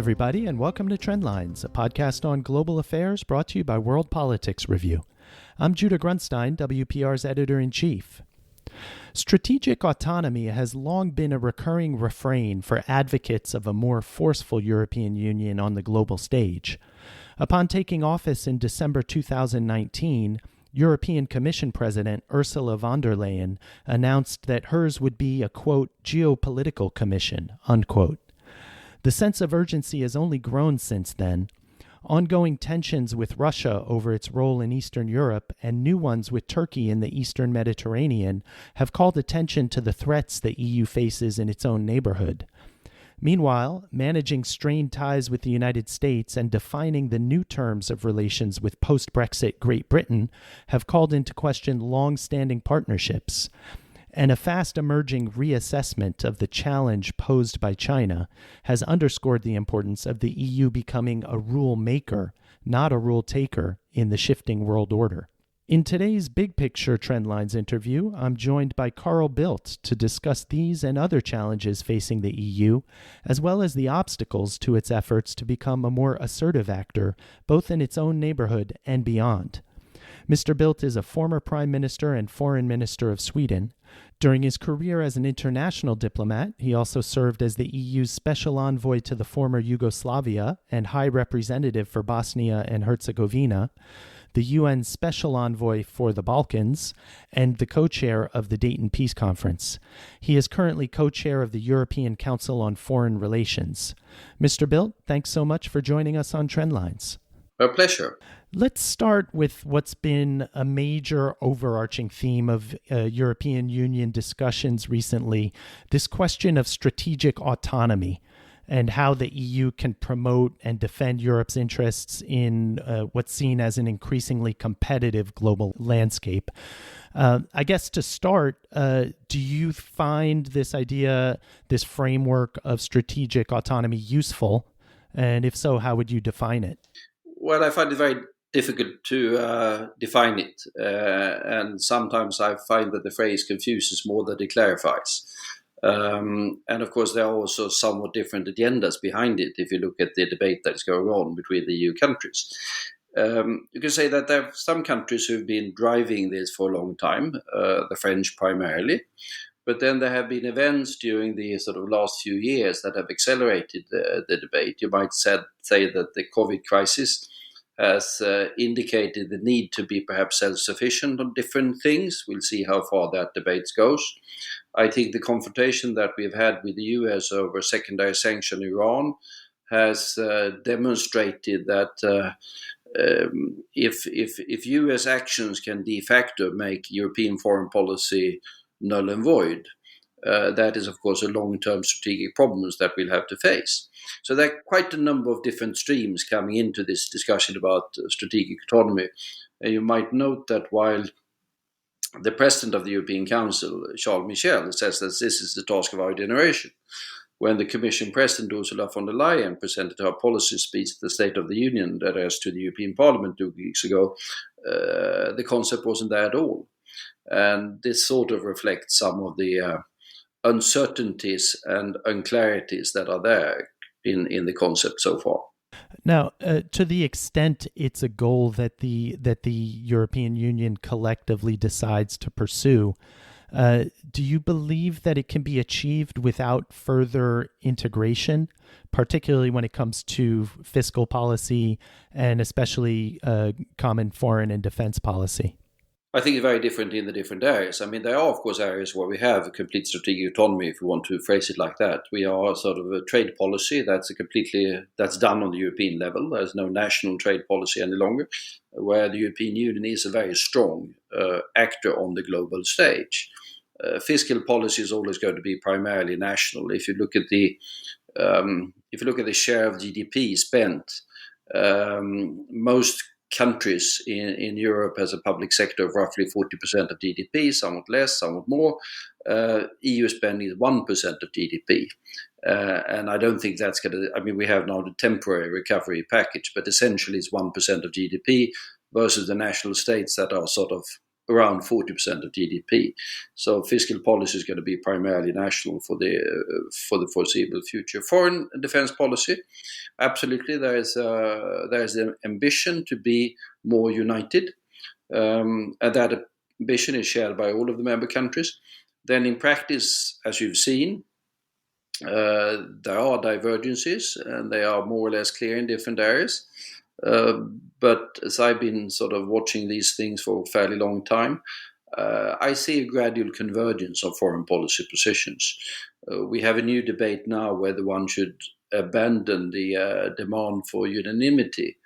everybody, and welcome to Trendlines, a podcast on global affairs brought to you by World Politics Review. I'm Judah Grunstein, WPR's editor-in-chief. Strategic autonomy has long been a recurring refrain for advocates of a more forceful European Union on the global stage. Upon taking office in December 2019, European Commission President Ursula von der Leyen announced that hers would be a, quote, geopolitical commission, unquote. The sense of urgency has only grown since then. Ongoing tensions with Russia over its role in Eastern Europe and new ones with Turkey in the Eastern Mediterranean have called attention to the threats the EU faces in its own neighborhood. Meanwhile, managing strained ties with the United States and defining the new terms of relations with post-Brexit Great Britain have called into question long-standing partnerships. And a fast-emerging reassessment of the challenge posed by China has underscored the importance of the EU becoming a rule maker, not a rule taker, in the shifting world order. In today's Big Picture Trendlines interview, I'm joined by Carl Bildt to discuss these and other challenges facing the EU, as well as the obstacles to its efforts to become a more assertive actor, both in its own neighborhood and beyond. Mr. Bildt is a former Prime Minister and Foreign Minister of Sweden. During his career as an international diplomat, he also served as the EU's Special Envoy to the former Yugoslavia and High Representative for Bosnia and Herzegovina, the UN Special Envoy for the Balkans, and the co-chair of the Dayton Peace Conference. He is currently co-chair of the European Council on Foreign Relations. Mr. Bildt, thanks so much for joining us on Trendlines. A pleasure. Let's start with what's been a major overarching theme of European Union discussions recently, this question of strategic autonomy and how the EU can promote and defend Europe's interests in what's seen as an increasingly competitive global landscape. I guess to start, do you find this idea, this framework of strategic autonomy useful? And if so, how would you define it? Well, I find it very difficult to define it. And sometimes I find that the phrase confuses more than it clarifies. And of course, there are also somewhat different agendas behind it if you look at the debate that is going on between the EU countries. You can say that there are some countries who've been driving this for a long time, the French primarily. But then there have been events during the sort of last few years that have accelerated the debate. You might say that the COVID crisis has indicated the need to be perhaps self-sufficient on different things. We'll see how far that debate goes. I think the confrontation that we've had with the US over secondary sanction Iran has demonstrated that if US actions can de facto make European foreign policy null and void, that is, of course, a long-term strategic problems that we'll have to face. So there are quite a number of different streams coming into this discussion about strategic autonomy. And you might note that while the President of the European Council, Charles Michel, says that this is the task of our generation, when the Commission President Ursula von der Leyen presented her policy speech at the State of the Union addressed to the European Parliament 2 weeks ago, the concept wasn't there at all. And this sort of reflects some of the uncertainties and unclarities that are there in the concept so far. Now, to the extent it's a goal that the European Union collectively decides to pursue, do you believe that it can be achieved without further integration, particularly when it comes to fiscal policy and especially common foreign and defense policy? I think it's very different in the different areas. I mean, there are, of course, areas where we have a complete strategic autonomy, if you want to phrase it like that. We are sort of a trade policy that's done on the European level. There's no national trade policy any longer, where the European Union is a very strong actor on the global stage. Fiscal policy is always going to be primarily national. If you look at the share of GDP spent, most countries in Europe has a public sector of roughly 40% of GDP, somewhat less, somewhat more. EU spending is 1% of GDP. And I don't think that's going to, I mean, we have now the temporary recovery package, but essentially it's 1% of GDP versus the national states that are sort of around 40% of GDP. So fiscal policy is going to be primarily national for the foreseeable future. Foreign and defense policy, absolutely, there is an ambition to be more united, and that ambition is shared by all of the member countries. Then in practice, as you've seen, there are divergences, and they are more or less clear in different areas. But as I've been sort of watching these things for a fairly long time, I see a gradual convergence of foreign policy positions. We have a new debate now whether one should abandon the demand for unanimity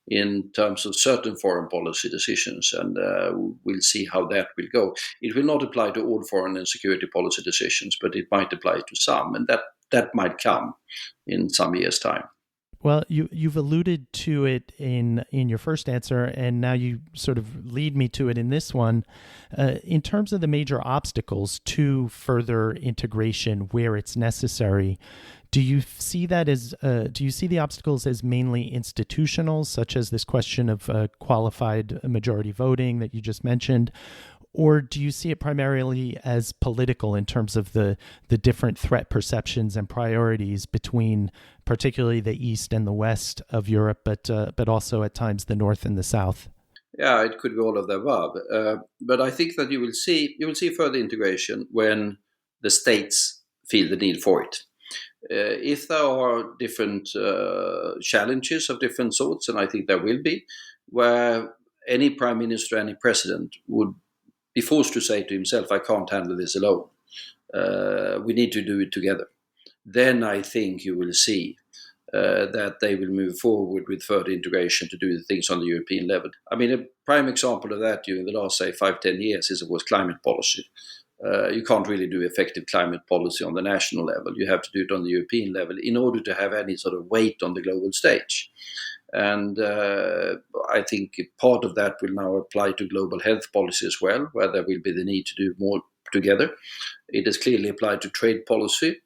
in terms of certain foreign policy decisions, and we'll see how that will go. It will not apply to all foreign and security policy decisions, but it might apply to some, and that might come in some years' time. Well, you've alluded to it in your first answer, and now you sort of lead me to it in this one. In terms of the major obstacles to further integration where it's necessary, do you see the obstacles as mainly institutional, such as this question of qualified majority voting that you just mentioned? Or do you see it primarily as political in terms of the different threat perceptions and priorities between particularly the East and the West of Europe, but also at times the North and the South? Yeah, it could be all of the above. But I think that you will see further integration when the states feel the need for it. If there are different challenges of different sorts, and I think there will be, where any prime minister, any president would be forced to say to himself, I can't handle this alone. We need to do it together. Then I think you will see that they will move forward with further integration to do the things on the European level. I mean, a prime example of that during the last, say, 5-10 years is, of course, climate policy. You can't really do effective climate policy on the national level. You have to do it on the European level in order to have any sort of weight on the global stage. And I think part of that will now apply to global health policy as well, where there will be the need to do more together. It is clearly applied to trade policy.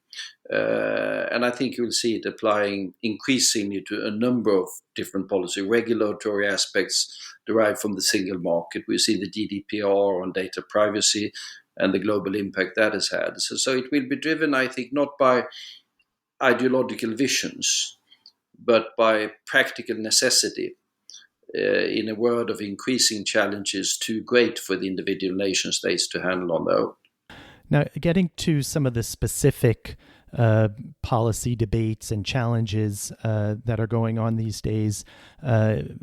And I think you will see it applying increasingly to a number of different policy, regulatory aspects derived from the single market. We see the GDPR on data privacy and the global impact that has had. So it will be driven, I think, not by ideological visions, but by practical necessity in a world of increasing challenges too great for the individual nation states to handle on their own. Now, getting to some of the specific policy debates and challenges that are going on these days,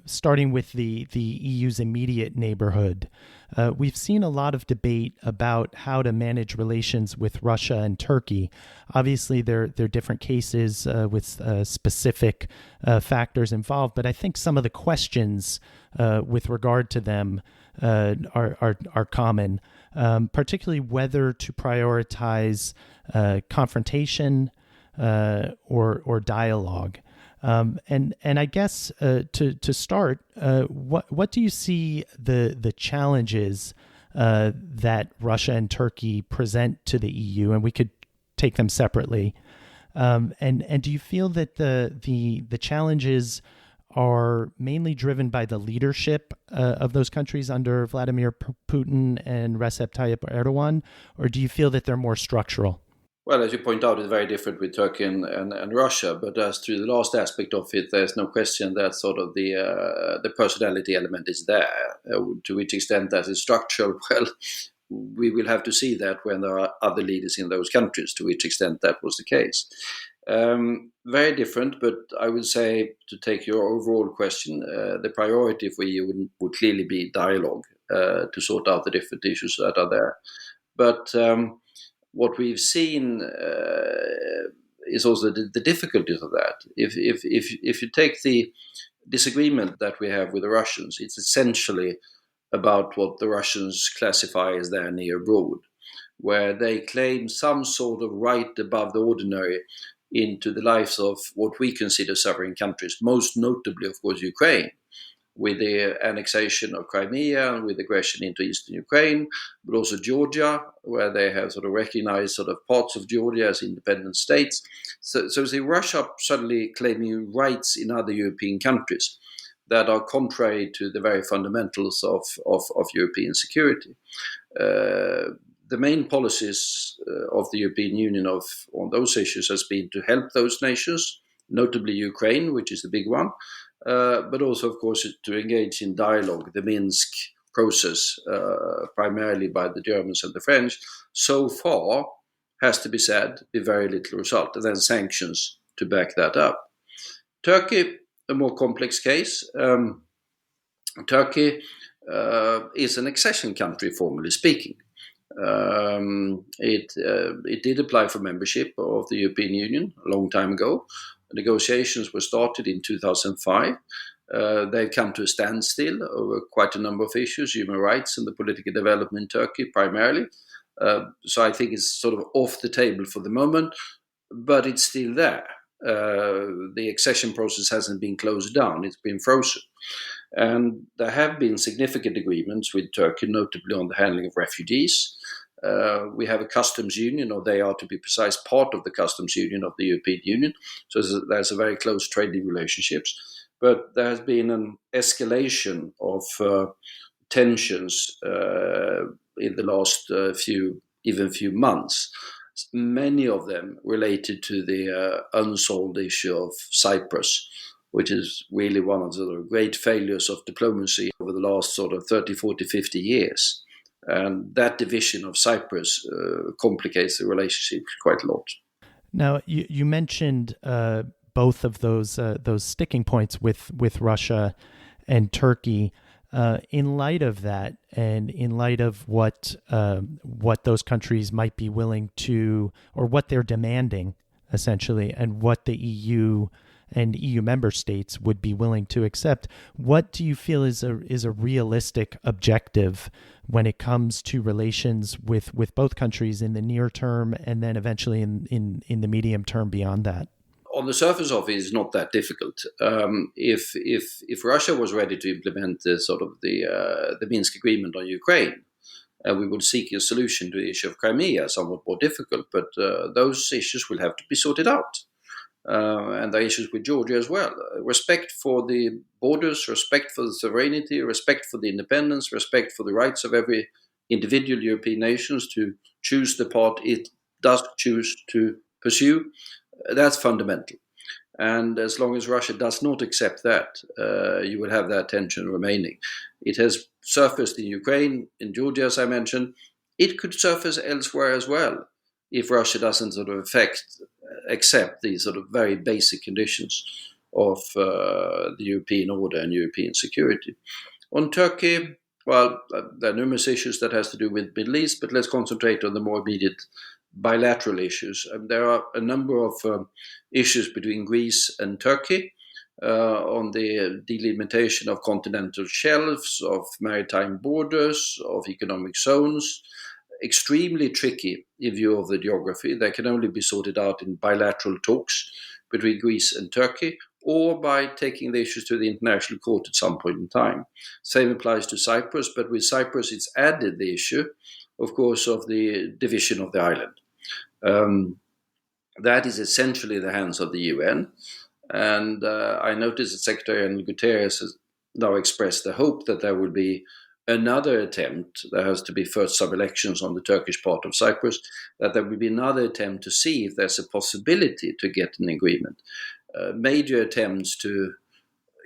starting with the EU's immediate neighborhood. We've seen a lot of debate about how to manage relations with Russia and Turkey. Obviously, there are different cases with specific factors involved, but I think some of the questions with regard to them are common, particularly whether to prioritize confrontation or dialogue. And I guess to start, what do you see the challenges that Russia and Turkey present to the EU, and we could take them separately. And do you feel that the challenges are mainly driven by the leadership of those countries under Vladimir Putin and Recep Tayyip Erdogan, or do you feel that they're more structural? Well, as you point out, it's very different with Turkey and Russia. But as to the last aspect of it, there's no question that sort of the personality element is there. To which extent that is structural, well, we will have to see that when there are other leaders in those countries, to which extent that was the case. Very different, but I would say, to take your overall question, the priority for EU would clearly be dialogue to sort out the different issues that are there. But what we've seen is also the difficulties of that. If you take the disagreement that we have with the Russians, it's essentially about what the Russians classify as their near abroad, where they claim some sort of right above the ordinary into the lives of what we consider sovereign countries, most notably, of course, Ukraine, with the annexation of Crimea and with aggression into eastern Ukraine, but also Georgia, where they have sort of recognized sort of parts of Georgia as independent states. So see Russia suddenly claiming rights in other European countries that are contrary to the very fundamentals of European security. The main policies of the European Union on those issues has been to help those nations, notably Ukraine, which is the big one, but also, of course, to engage in dialogue, the Minsk process, primarily by the Germans and the French, so far, has to be said, with very little result, and then sanctions to back that up. Turkey, a more complex case. Turkey is an accession country, formally speaking. It did apply for membership of the European Union a long time ago. Negotiations were started in 2005. They've come to a standstill over quite a number of issues, human rights and the political development in Turkey primarily. So I think it's sort of off the table for the moment, but it's still there. The accession process hasn't been closed down, it's been frozen. And there have been significant agreements with Turkey, notably on the handling of refugees. We have a customs union, or they are, to be precise, part of the customs union of the European Union. So there's a very close trading relationships. But there has been an escalation of tensions in the last few months. Many of them related to the unsolved issue of Cyprus, which is really one of the great failures of diplomacy over the last sort of 30, 40, 50 years. And that division of Cyprus complicates the relationship quite a lot. Now, you mentioned both of those sticking points with Russia and Turkey. In light of that, and in light of what those countries might be willing to, or what they're demanding, essentially, and what the EU and EU member states would be willing to accept, what do you feel is a realistic objective when it comes to relations with both countries in the near term, and then eventually in the medium term beyond that? On the surface of it, it's not that difficult. If Russia was ready to implement the Minsk agreement on Ukraine, we would seek a solution to the issue of Crimea, somewhat more difficult, but those issues will have to be sorted out. And there are issues with Georgia as well. Respect for the borders, respect for the sovereignty, respect for the independence, respect for the rights of every individual European nations to choose the path it does choose to pursue. That's fundamental. And as long as Russia does not accept that, you will have that tension remaining. It has surfaced in Ukraine, in Georgia, as I mentioned. It could surface elsewhere as well if Russia doesn't accept these sort of very basic conditions of the European order and European security. On Turkey, well, there are numerous issues that has to do with Middle East, but let's concentrate on the more immediate bilateral issues. There are a number of issues between Greece and Turkey on the delimitation of continental shelves, of maritime borders, of economic zones. Extremely tricky in view of the geography. They can only be sorted out in bilateral talks between Greece and Turkey, or by taking the issues to the International Court at some point in time. Same applies to Cyprus, but with Cyprus it's added the issue, of course, of the division of the island. That is essentially the hands of the UN. And I noticed that Secretary General Guterres has now expressed the hope that there will be another attempt. There has to be first sub-elections on the Turkish part of Cyprus, that there will be another attempt to see if there's a possibility to get an agreement. Major attempts to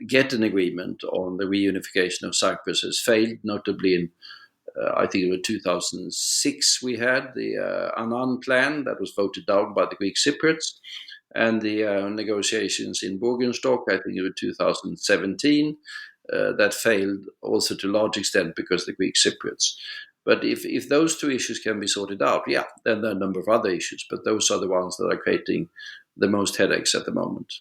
get an agreement on the reunification of Cyprus has failed, notably in I think it was 2006 we had the Annan plan that was voted down by the Greek Cypriots, and the negotiations in Borgenstock, I think it was 2017, that failed also to a large extent because of the Greek Cypriots. But if those two issues can be sorted out, then there are a number of other issues, but those are the ones that are creating the most headaches at the moment.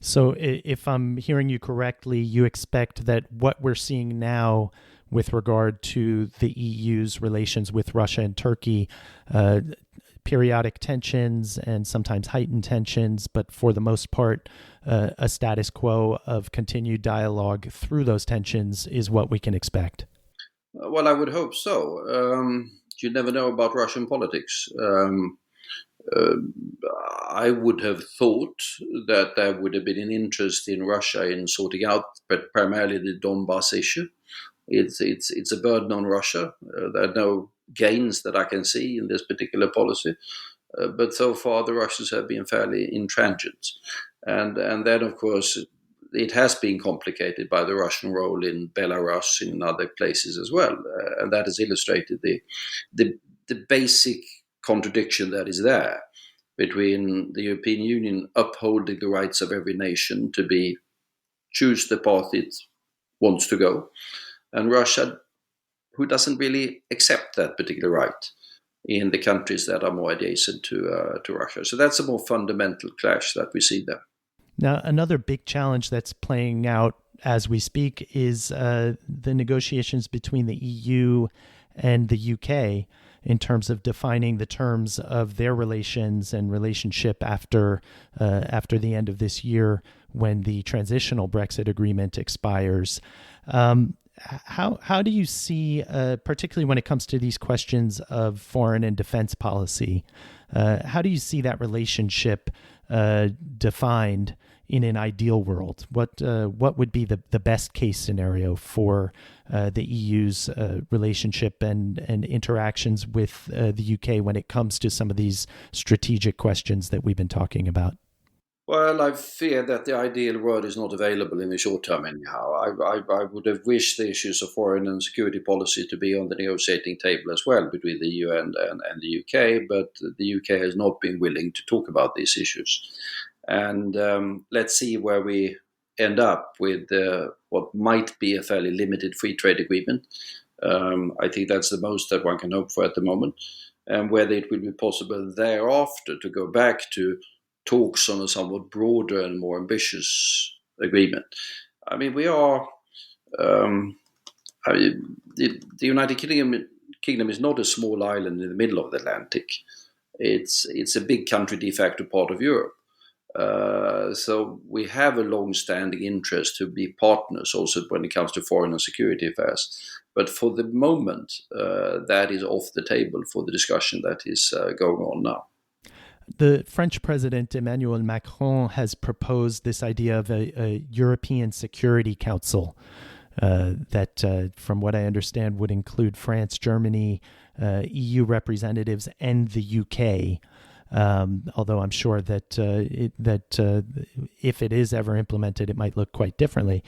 So if I'm hearing you correctly, you expect that what we're seeing now with regard to the EU's relations with Russia and Turkey, periodic tensions and sometimes heightened tensions, but for the most part, a status quo of continued dialogue through those tensions is what we can expect. Well, I would hope so. You never know about Russian politics. I would have thought that there would have been an interest in Russia in sorting out, but primarily the Donbass issue. It's a burden on Russia. There are no gains that I can see in this particular policy. But so far, the Russians have been fairly intransigent. And then, of course, it has been complicated by the Russian role in Belarus and in other places as well. And that has illustrated the basic contradiction that is there between the European Union upholding the rights of every nation to choose the path it wants to go, and Russia, who doesn't really accept that particular right in the countries that are more adjacent to Russia. So that's a more fundamental clash that we see there. Now, another big challenge that's playing out as we speak is the negotiations between the EU and the UK in terms of defining the terms of their relations and relationship after the end of this year when the transitional Brexit agreement expires. How do you see, particularly when it comes to these questions of foreign and defense policy, how do you see that relationship defined in an ideal world? What would be the best case scenario for the EU's relationship and interactions with the UK when it comes to some of these strategic questions that we've been talking about? Well, I fear that the ideal world is not available in the short term anyhow. I would have wished the issues of foreign and security policy to be on the negotiating table as well between the EU and the UK, but the UK has not been willing to talk about these issues. And let's see where we end up with what might be a fairly limited free trade agreement. I think that's the most that one can hope for at the moment, and whether it will be possible thereafter to go back to talks on a somewhat broader and more ambitious agreement. I mean, we are. The United Kingdom is not a small island in the middle of the Atlantic. It's a big country, de facto part of Europe. So we have a long-standing interest to be partners also when it comes to foreign and security affairs. But for the moment, that is off the table for the discussion that is going on now. The French President Emmanuel Macron has proposed this idea of a European Security Council that, from what I understand, would include France, Germany, EU representatives, and the UK. Although I'm sure that if it is ever implemented, it might look quite differently.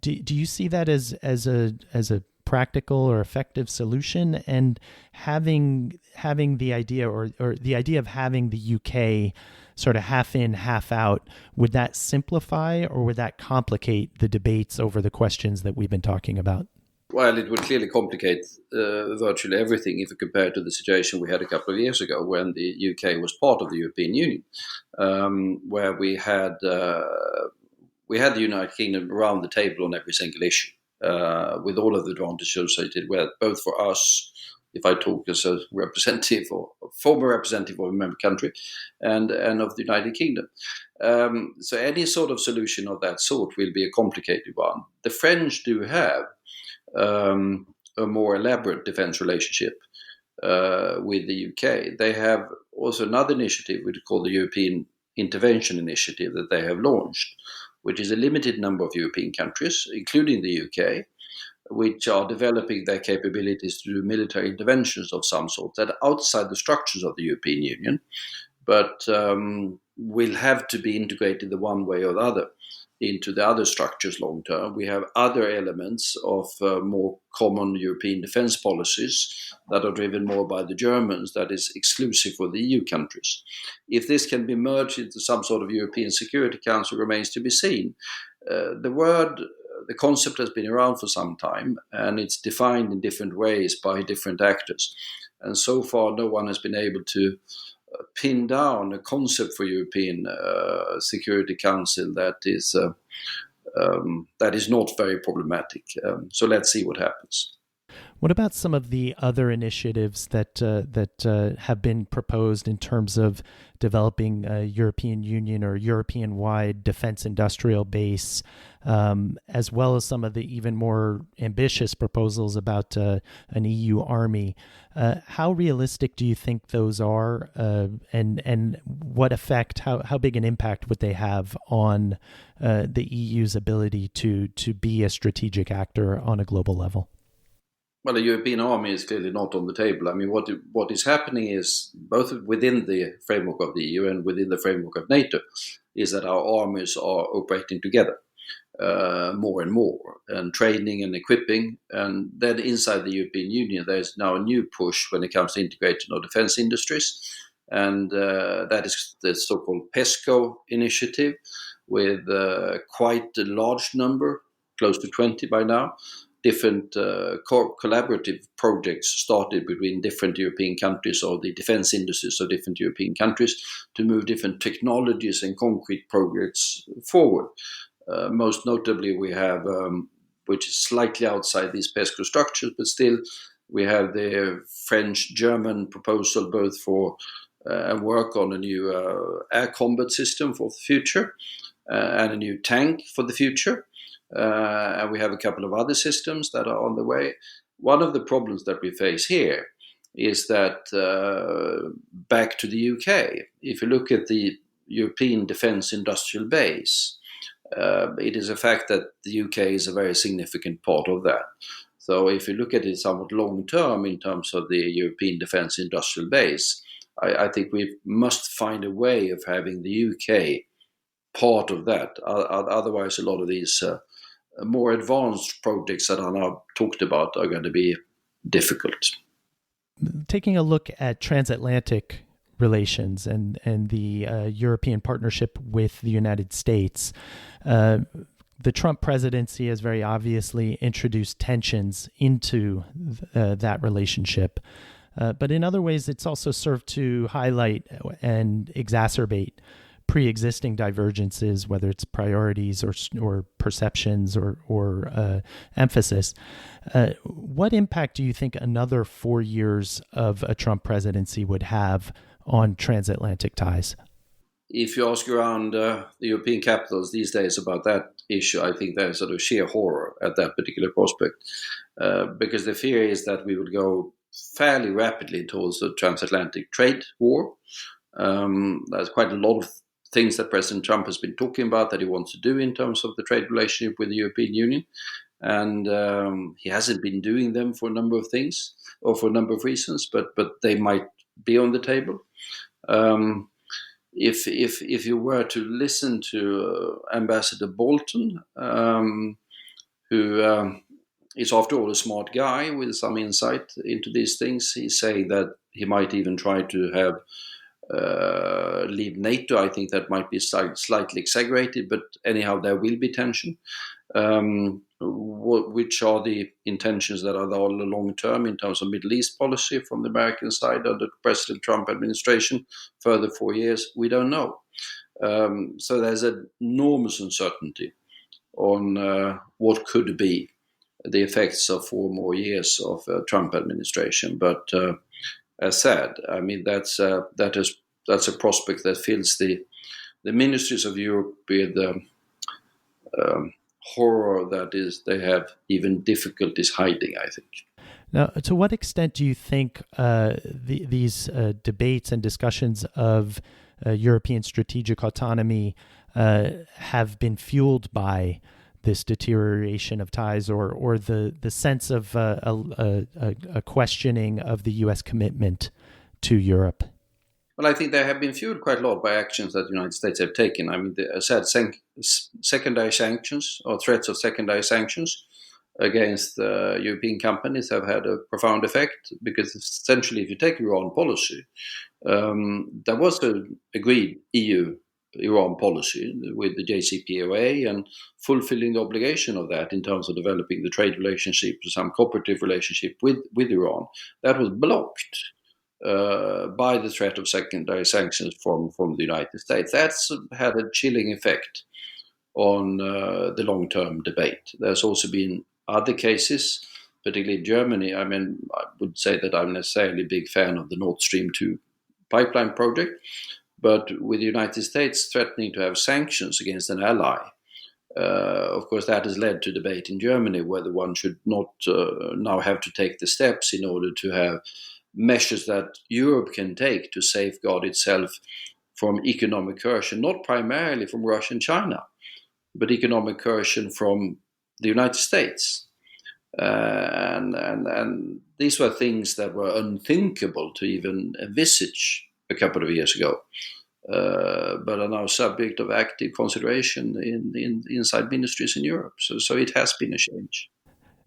Do you see that as a practical or effective solution? And having the idea or the idea of having the UK sort of half in, half out, would that simplify or would that complicate the debates over the questions that we've been talking about? Well, it would clearly complicate virtually everything if you compare it to the situation we had a couple of years ago when the UK was part of the European Union, where we had the United Kingdom around the table on every single issue, with all of the advantages associated with both for us, if I talk as a representative or a former representative of a member country, and of the United Kingdom. So any sort of solution of that sort will be a complicated one. The French do have a more elaborate defense relationship with the UK. They have also another initiative which is called the European Intervention Initiative that they have launched, which is a limited number of European countries, including the UK, which are developing their capabilities to do military interventions of some sort that are outside the structures of the European Union, but will have to be integrated the one way or the other into the other structures long term. We have other elements of more common European defense policies that are driven more by the Germans, that is exclusive for the EU countries. If this can be merged into some sort of European Security Council remains to be seen. The concept has been around for some time, and it's defined in different ways by different actors. And so far, no one has been able to pin down a concept for European Security Council that is not very problematic. So let's see what happens. What about some of the other initiatives that have been proposed in terms of developing a European Union or European-wide defense industrial base, as well as some of the even more ambitious proposals about an EU army? How realistic do you think those are, and what effect, how big an impact would they have on the EU's ability to be a strategic actor on a global level? Well, the European army is clearly not on the table. I mean, what is happening is, both within the framework of the EU and within the framework of NATO, is that our armies are operating together more and more, and training and equipping. And then inside the European Union, there's now a new push when it comes to integration of defense industries. And that is the so-called PESCO initiative, with quite a large number, close to 20 by now, different collaborative projects started between different European countries, or the defense industries of different European countries, to move different technologies and concrete projects forward. Most notably, we have, which is slightly outside these PESCO structures, but still, we have the French-German proposal both for work on a new air combat system for the future, and a new tank for the future. And we have a couple of other systems that are on the way. One of the problems that we face here is that, back to the UK, if you look at the European defence industrial base, it is a fact that the UK is a very significant part of that. So if you look at it somewhat long term in terms of the European defence industrial base, I think we must find a way of having the UK part of that. Otherwise, a lot of these more advanced projects that are now talked about are going to be difficult. Taking a look at transatlantic relations and the European partnership with the United States, the Trump presidency has very obviously introduced tensions into that relationship. But in other ways, it's also served to highlight and exacerbate pre-existing divergences, whether it's priorities or perceptions or emphasis. What impact do you think another 4 years of a Trump presidency would have on transatlantic ties? If you ask around the European capitals these days about that issue, I think there's sort of sheer horror at that particular prospect, because the fear is that we would go fairly rapidly towards a transatlantic trade war. There's quite a lot of things that President Trump has been talking about that he wants to do in terms of the trade relationship with the European Union. And he hasn't been doing them for a number of things, or for a number of reasons, but they might be on the table. If you were to listen to Ambassador Bolton, who is after all a smart guy with some insight into these things, he's saying that he might even try to have leave NATO. I think that might be slightly exaggerated, but anyhow, there will be tension. Which are the intentions that are all long term in terms of Middle East policy from the American side under the President Trump administration? Further 4 years, we don't know. So there's an enormous uncertainty on what could be the effects of 4 more years of Trump administration. But as said, I mean that's a prospect that fills the ministries of Europe with horror that is they have even difficulties hiding, I think. Now, to what extent do you think these debates and discussions of European strategic autonomy have been fueled by this deterioration of ties, or the sense of a questioning of the U.S. commitment to Europe? Well, I think they have been fueled quite a lot by actions that the United States have taken. I mean, as I said, secondary sanctions or threats of secondary sanctions against European companies have had a profound effect, because essentially, if you take Iran policy, there was an agreed EU-Iran policy with the JCPOA and fulfilling the obligation of that in terms of developing the trade relationship, some cooperative relationship with Iran. That was blocked by the threat of secondary sanctions from the United States. That's had a chilling effect on the long-term debate. There's also been other cases particularly Germany. I mean, I would say that I'm necessarily a big fan of the Nord Stream 2 pipeline project, but with the United States threatening to have sanctions against an ally, of course, that has led to debate in Germany whether one should not now have to take the steps in order to have measures that Europe can take to safeguard itself from economic coercion, not primarily from Russia and China, but economic coercion from the United States. And these were things that were unthinkable to even envisage a couple of years ago, but are now subject of active consideration inside ministries in Europe. So it has been a change.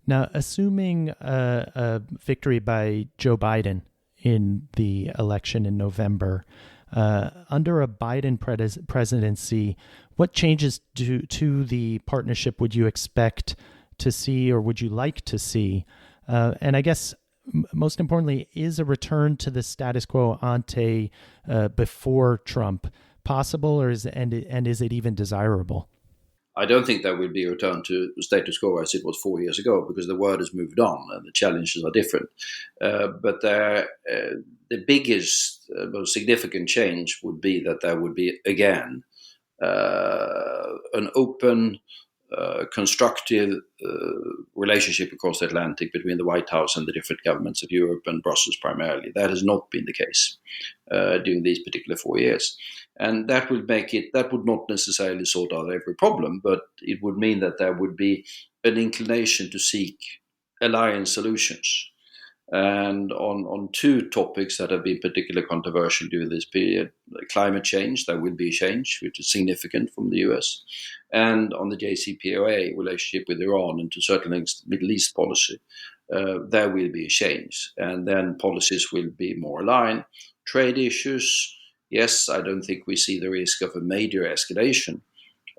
Now, assuming a victory by Joe Biden in the election in November, under a Biden presidency, what changes to the partnership would you expect to see, or would you like to see? And I guess most importantly, is a return to the status quo ante before Trump possible, or is it even desirable? I don't think there will be a return to status quo as it was 4 years ago, because the world has moved on and the challenges are different. But the biggest, most significant change would be that there would be, again, an open, constructive relationship across the Atlantic between the White House and the different governments of Europe and Brussels primarily. That has not been the case during these particular 4 years. And that would not necessarily sort out every problem, but it would mean that there would be an inclination to seek alliance solutions. And on two topics that have been particularly controversial during this period, climate change, there will be a change, which is significant from the US, and on the JCPOA relationship with Iran and to a certain extent Middle East policy, there will be a change. And then policies will be more aligned. Trade issues, yes, I don't think we see the risk of a major escalation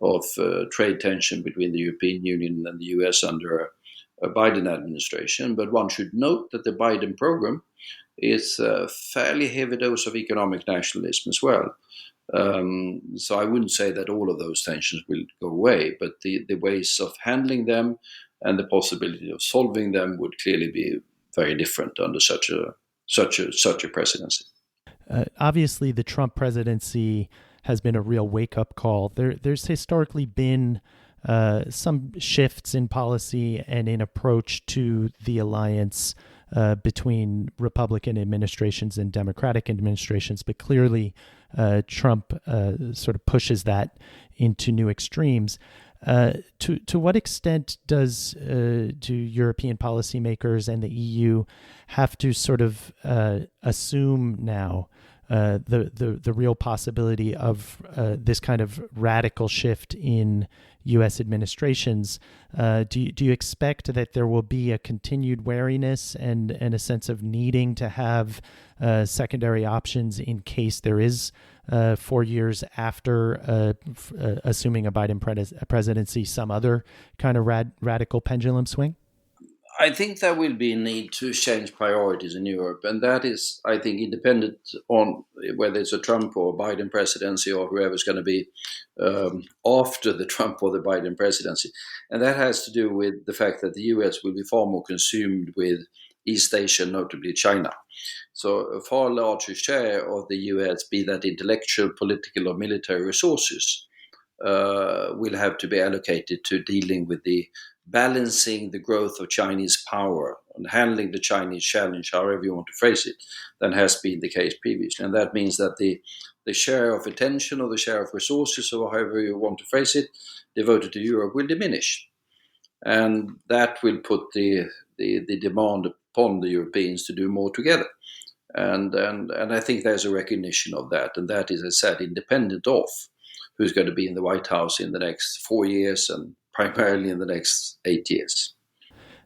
of trade tension between the European Union and the US under a Biden administration, but one should note that the Biden program is a fairly heavy dose of economic nationalism as well. So I wouldn't say that all of those tensions will go away, but the ways of handling them and the possibility of solving them would clearly be very different under such a presidency. Obviously, the Trump presidency has been a real wake-up call. There's historically been some shifts in policy and in approach to the alliance between Republican administrations and Democratic administrations, but clearly Trump sort of pushes that into new extremes. To what extent do European policymakers and the EU have to sort of assume now the real possibility of this kind of radical shift in U.S. administrations? Do you expect that there will be a continued wariness and a sense of needing to have secondary options in case there is 4 years after assuming a Biden presidency, some other kind of radical pendulum swing? I think there will be a need to change priorities in Europe, and that is, I think, independent on whether it's a Trump or Biden presidency or whoever's going to be after the Trump or the Biden presidency. And that has to do with the fact that the US will be far more consumed with East Asia, notably China. So a far larger share of the US, be that intellectual, political, or military resources, will have to be allocated to dealing with the balancing the growth of Chinese power and handling the Chinese challenge, however you want to phrase it, than has been the case previously. And that means that the share of attention or the share of resources, or however you want to phrase it, devoted to Europe will diminish. And that will put the demand upon the Europeans to do more together. And I think there's a recognition of that. And that is, as I said, independent of who's going to be in the White House in the next 4 years and primarily in the next 8 years.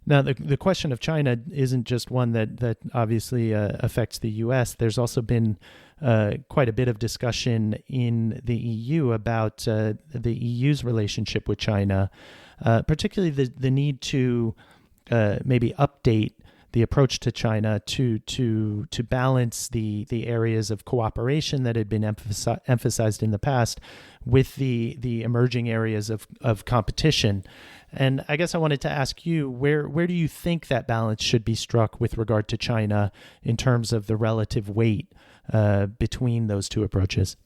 Now, the question of China isn't just one that obviously affects the U.S. There's also been quite a bit of discussion in the EU about the EU's relationship with China, particularly the need to maybe update the approach to China to balance the areas of cooperation that had been emphasized in the past with the emerging areas of competition. And I guess I wanted to ask you, where do you think that balance should be struck with regard to China in terms of the relative weight between those two approaches?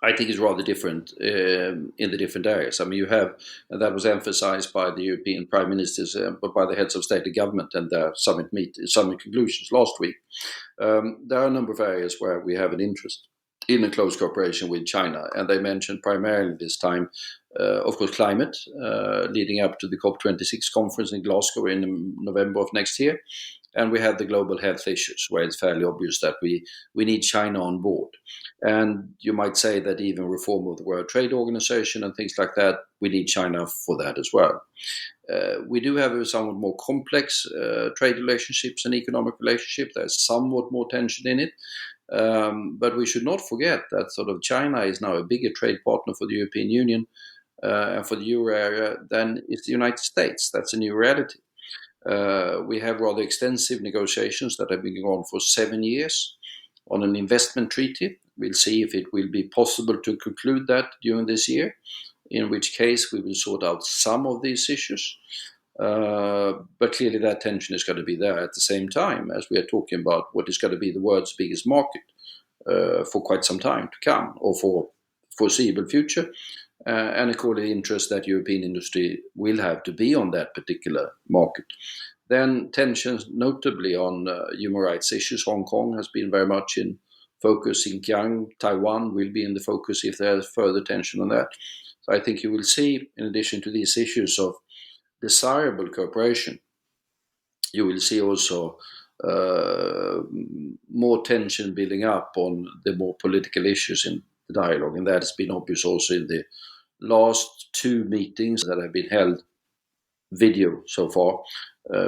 I think it's rather different in the different areas. I mean, you have, and that was emphasized by the European prime ministers, but by the heads of state and government and their summit conclusions last week. There are a number of areas where we have an interest in a close cooperation with China, and they mentioned primarily this time, of course, climate, leading up to the COP26 conference in Glasgow in November of next year. And we have the global health issues, where it's fairly obvious that we need China on board. And you might say that even reform of the World Trade Organization and things like that, we need China for that as well. We do have a somewhat more complex trade relationships and economic relationship. There's somewhat more tension in it. But we should not forget that sort of China is now a bigger trade partner for the European Union and for the euro area than is the United States. That's a new reality. We have rather extensive negotiations that have been going on for 7 years on an investment treaty. We'll see if it will be possible to conclude that during this year, in which case we will sort out some of these issues. But clearly that tension is going to be there at the same time as we are talking about what is going to be the world's biggest market for quite some time to come, or for foreseeable future. And according to the interest that European industry will have to be on that particular market. Then tensions notably on human rights issues. Hong Kong has been very much in focus. Xinjiang, Taiwan will be in the focus if there's further tension on that. So I think you will see, in addition to these issues of desirable cooperation, you will see also more tension building up on the more political issues in the dialogue. And that has been obvious also in the last two meetings that have been held video so far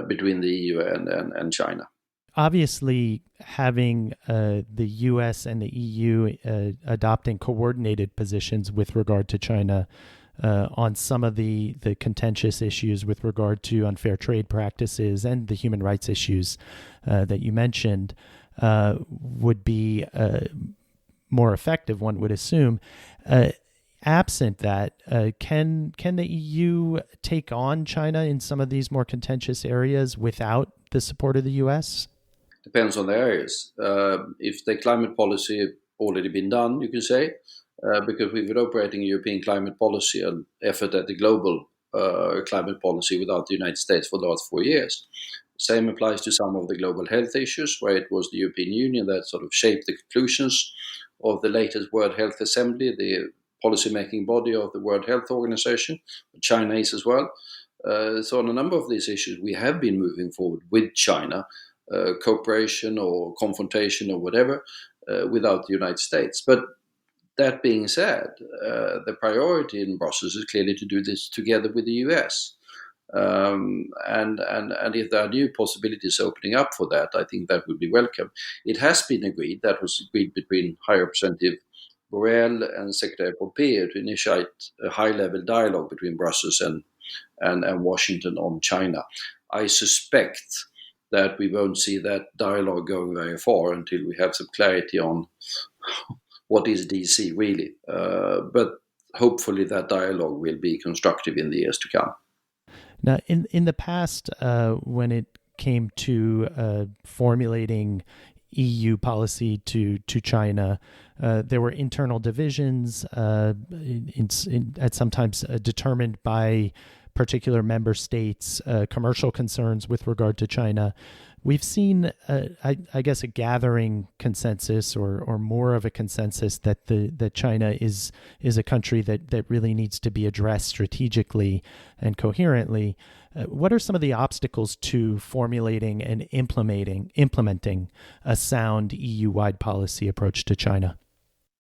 between the EU and China. Obviously, having the US and the EU adopting coordinated positions with regard to China on some of the contentious issues with regard to unfair trade practices and the human rights issues that you mentioned would be more effective, one would assume. Absent that, can the EU take on China in some of these more contentious areas without the support of the US? Depends on the areas. If the climate policy already been done, you can say, because we've been operating European climate policy and effort at the global climate policy without the United States for the last 4 years. Same applies to some of the global health issues, where it was the European Union that sort of shaped the conclusions of the latest World Health Assembly, the policy-making body of the World Health Organization, China is as well. So on a number of these issues, we have been moving forward with China, cooperation or confrontation or whatever, without the United States. But that being said, the priority in Brussels is clearly to do this together with the US. And if there are new possibilities opening up for that, I think that would be welcome. It has been agreed, that was agreed between High Representative Borrell and Secretary Pompeo, to initiate a high-level dialogue between Brussels and Washington on China. I suspect that we won't see that dialogue going very far until we have some clarity on what is DC really. But hopefully that dialogue will be constructive in the years to come. Now, in the past, when it came to formulating EU policy to China, there were internal divisions, at sometimes determined by particular member states, commercial concerns with regard to China. We've seen, I guess, a gathering consensus or more of a consensus that China is a country that really needs to be addressed strategically and coherently. What are some of the obstacles to formulating and implementing a sound EU-wide policy approach to China?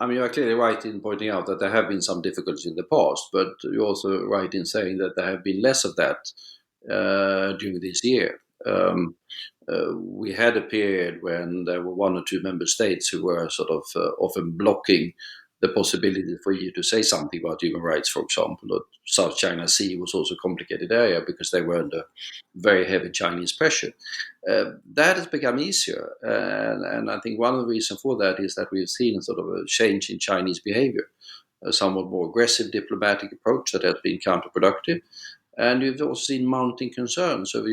I mean, you're clearly right in pointing out that there have been some difficulties in the past, but you're also right in saying that there have been less of that during this year. We had a period when there were one or two member states who were sort of often blocking the possibility for you to say something about human rights, for example. Or South China Sea was also a complicated area because they were under very heavy Chinese pressure. That has become easier, and I think one of the reasons for that is that we've seen sort of a change in Chinese behavior, a somewhat more aggressive diplomatic approach that has been counterproductive. And you've also seen mounting concerns over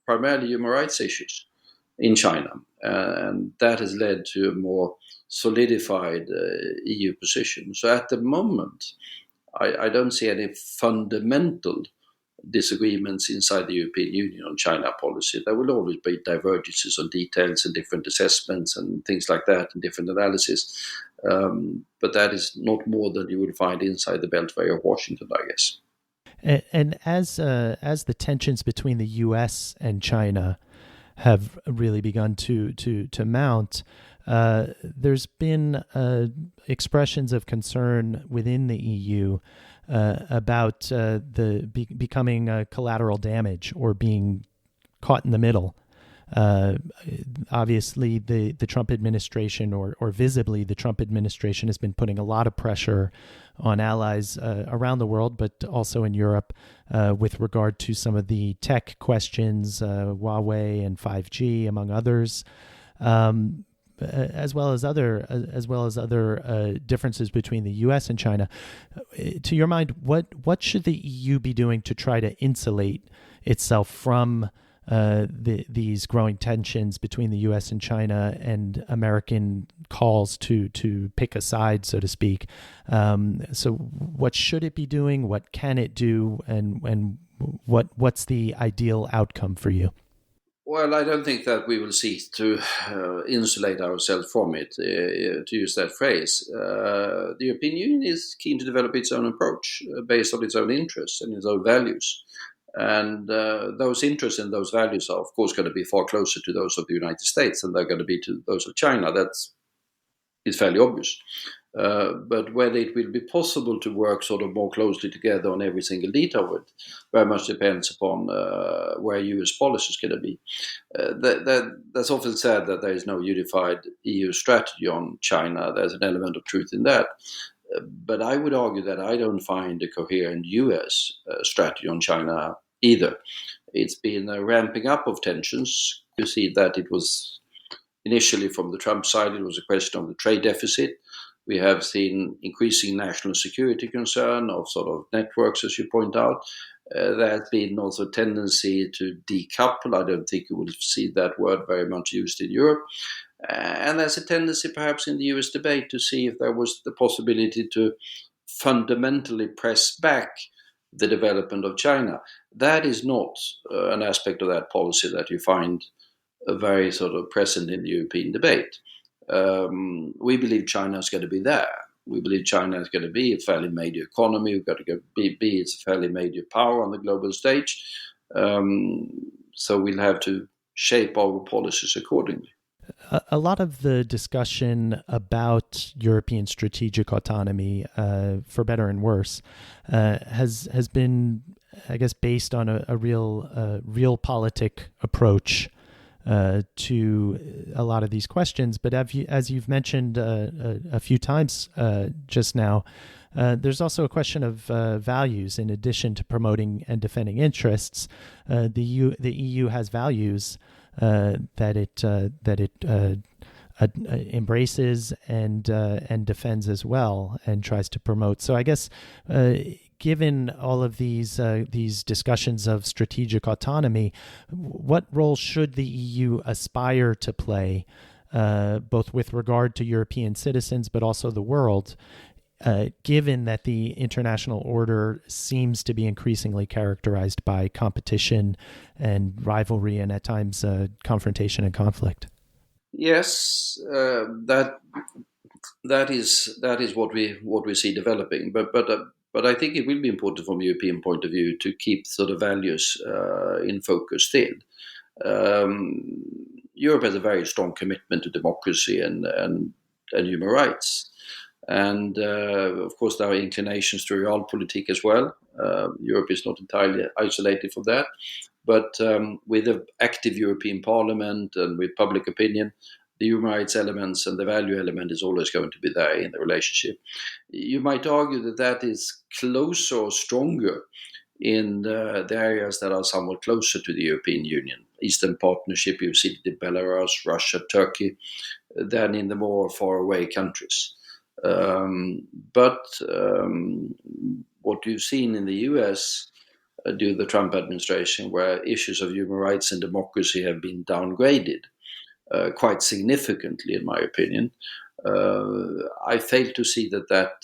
primarily human rights issues in China. And that has led to a more solidified EU position. So at the moment, I don't see any fundamental disagreements inside the European Union on China policy. There will always be divergences on details and different assessments and things like that and different analysis. But that is not more than you would find inside the Beltway of Washington, I guess. And as the tensions between the U.S. and China have really begun to mount, there's been expressions of concern within the EU about becoming collateral damage or being caught in the middle. Obviously, the Trump administration, or visibly the Trump administration, has been putting a lot of pressure on allies around the world, but also in Europe, with regard to some of the tech questions, Huawei and 5G, among others. As well as other differences between the U.S. and China. To your mind, what should the EU be doing to try to insulate itself from these growing tensions between the U.S. and China and American calls to pick a side, so to speak? So, what should it be doing? What can it do? And what's the ideal outcome for you? Well, I don't think that we will seek to insulate ourselves from it, to use that phrase. The European Union is keen to develop its own approach based on its own interests and its own values. And those interests and those values are, of course, going to be far closer to those of the United States than they're going to be to those of China. It's fairly obvious. But whether it will be possible to work sort of more closely together on every single detail, it very much depends upon where US policy is going to be. That's often said that there is no unified EU strategy on China. There's an element of truth in that. But I would argue that I don't find a coherent US strategy on China either. It's been a ramping up of tensions. You see that it was initially from the Trump side, it was a question of the trade deficit. We have seen increasing national security concern of sort of networks, as you point out. There has been also a tendency to decouple. I don't think you will see that word very much used in Europe. And there's a tendency perhaps in the US debate to see if there was the possibility to fundamentally press back the development of China. That is not an aspect of that policy that you find very sort of present in the European debate. We believe China is going to be there. We believe China is going to be a fairly major economy. We've got to be it's a fairly major power on the global stage. So we'll have to shape our policies accordingly. A lot of the discussion about European strategic autonomy, for better and worse, has been, I guess, based on a realpolitik approach to a lot of these questions. But as you've mentioned a few times just now, there's also a question of values. In addition to promoting and defending interests, the EU has values that it embraces and defends as well, and tries to promote. So I guess, given all of these discussions of strategic autonomy, what role should the EU aspire to play, both with regard to European citizens but also the world, given that the international order seems to be increasingly characterized by competition and rivalry, and at times confrontation and conflict? Yes, that is what we see developing. But I think it will be important from a European point of view to keep sort of values in focus still. Europe has a very strong commitment to democracy and human rights. And of course, there are inclinations to realpolitik as well. Europe is not entirely isolated from that. But with an active European Parliament and with public opinion, the human rights elements and the value element is always going to be there in the relationship. You might argue that that is closer or stronger in the areas that are somewhat closer to the European Union. Eastern Partnership, you've seen it in Belarus, Russia, Turkey, than in the more faraway countries. But what you've seen in the US during the Trump administration, where issues of human rights and democracy have been downgraded quite significantly, in my opinion. I fail to see that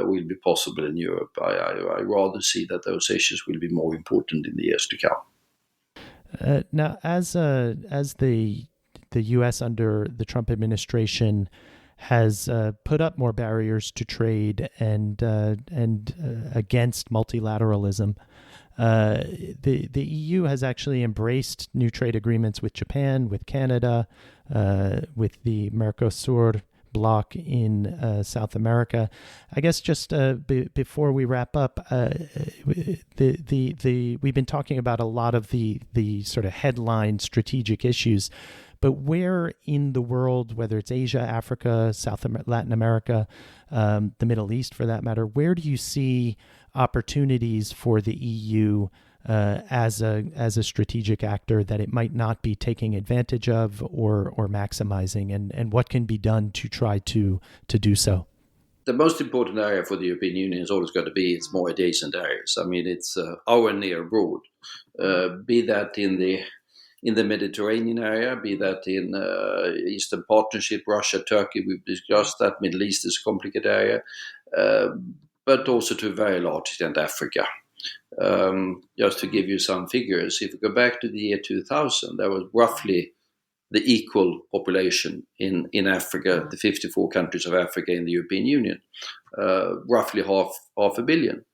will be possible in Europe. I rather see that those issues will be more important in the years to come. Now, as the U.S. under the Trump administration has put up more barriers to trade and against multilateralism, the EU has actually embraced new trade agreements with Japan, with Canada, with the Mercosur bloc in South America. I guess just before we wrap up, we've been talking about a lot of the sort of headline strategic issues, but where in the world, whether it's Asia, Africa, Latin America, the Middle East for that matter, where do you see opportunities for the EU as a strategic actor that it might not be taking advantage of or maximizing, and what can be done to try to do so? The most important area for the European Union is always going to be its more adjacent areas. I mean, it's our near abroad, be that in the Mediterranean area, be that in Eastern Partnership, Russia, Turkey, we've discussed that. Middle East is a complicated area, but also to a very large extent Africa. Just to give you some figures, if you go back to the year 2000, there was roughly the equal population in Africa, the 54 countries of Africa in the European Union, roughly half a billion.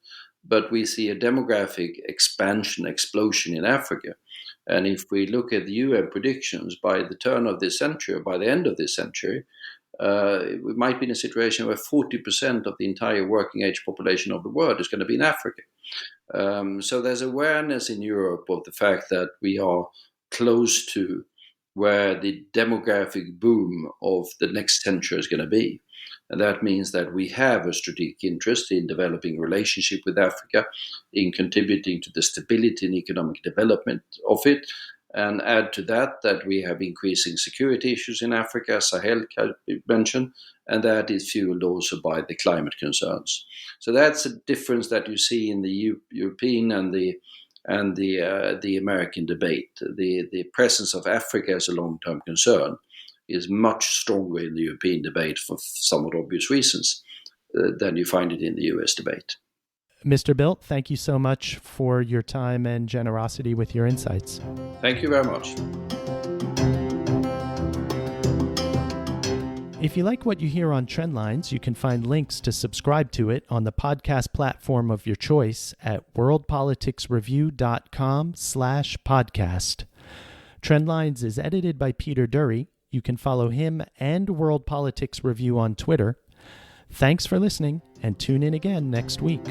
But we see a demographic explosion in Africa. And if we look at the UN predictions, by the turn of this century, or by the end of this century, we might be in a situation where 40% of the entire working age population of the world is going to be in Africa. So there's awareness in Europe of the fact that we are close to where the demographic boom of the next century is going to be. And that means that we have a strategic interest in developing a relationship with Africa, in contributing to the stability and economic development of it. And add to that we have increasing security issues in Africa, Sahel mentioned, and that is fueled also by the climate concerns. So that's a difference that you see in the European and the American debate. The presence of Africa as a long-term concern is much stronger in the European debate for somewhat obvious reasons than you find it in the US debate. Mr. Bildt, thank you so much for your time and generosity with your insights. Thank you very much. If you like what you hear on Trendlines, you can find links to subscribe to it on the podcast platform of your choice at worldpoliticsreview.com/podcast. Trendlines is edited by Peter Dury. You can follow him and World Politics Review on Twitter. Thanks for listening, and tune in again next week.